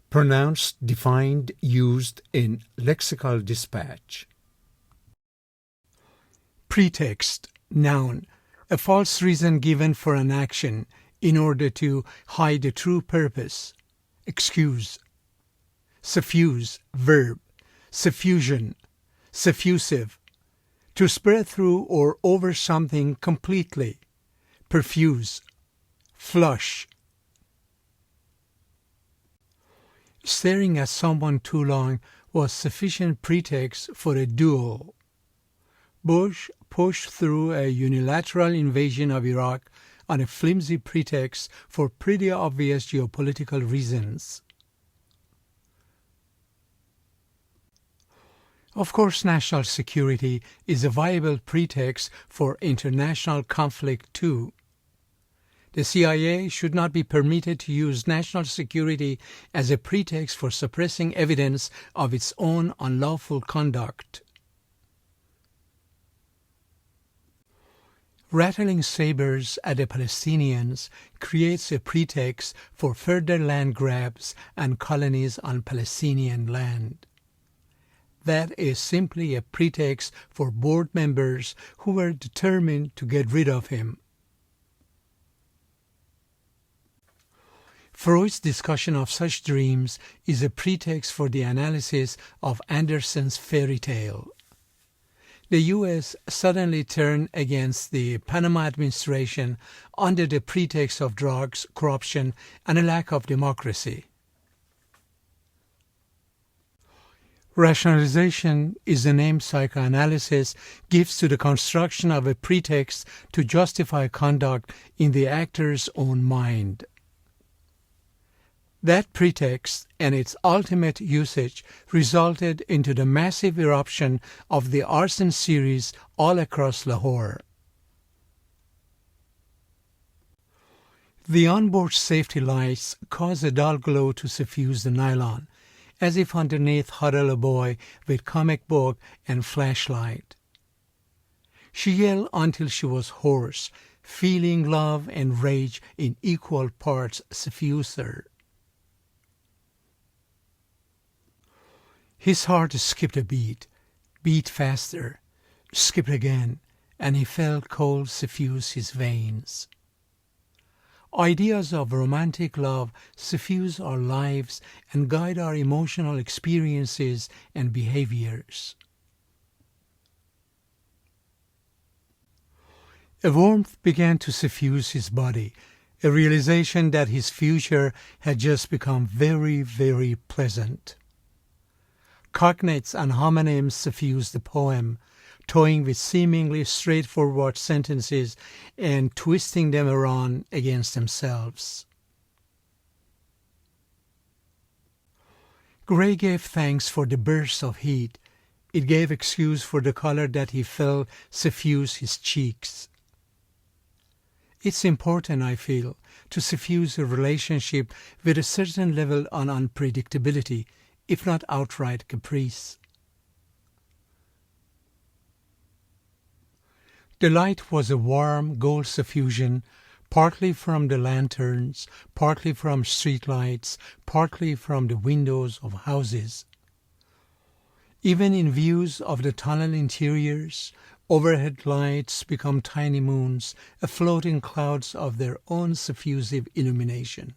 Pronounced, defined, used in lexical dispatch. Pretext, noun, a false reason given for an action in order to hide a true purpose. Excuse. Suffuse, verb. Suffusion, suffusive, to spread through or over something completely. Perfuse, flush. Staring at someone too long was sufficient pretext for a duel. Bush pushed through a unilateral invasion of Iraq on a flimsy pretext for pretty obvious geopolitical reasons. Of course, national security is a viable pretext for international conflict too. The CIA should not be permitted to use national security as a pretext for suppressing evidence of its own unlawful conduct. Rattling sabers at the Palestinians creates a pretext for further land grabs and colonies on Palestinian land. That is simply a pretext for board members who were determined to get rid of him. Freud's discussion of such dreams is a pretext for the analysis of Andersen's fairy tale. The U.S. suddenly turned against the Panama administration under the pretext of drugs, corruption, and a lack of democracy. Rationalization is the name psychoanalysis gives to the construction of a pretext to justify conduct in the actor's own mind. That pretext and its ultimate usage resulted into the massive eruption of the arson series all across Lahore. The onboard safety lights cause a dull glow to suffuse the nylon, as if underneath huddled a boy with comic book and flashlight. She yelled until she was hoarse, feeling love and rage in equal parts suffuse her. His heart skipped a beat faster, skipped again, and he felt cold suffuse his veins. Ideas of romantic love suffuse our lives and guide our emotional experiences and behaviors. A warmth began to suffuse his body, a realization that his future had just become very, very pleasant. Cognates and homonyms suffused the poem, toying with seemingly straightforward sentences and twisting them around against themselves. Gray gave thanks for the burst of heat. It gave excuse for the color that he felt suffuse his cheeks. It's important, I feel, to suffuse a relationship with a certain level of unpredictability, if not outright caprice. The light was a warm gold suffusion, partly from the lanterns, partly from streetlights, partly from the windows of houses. Even in views of the tunnel interiors, overhead lights become tiny moons, afloat in clouds of their own suffusive illumination.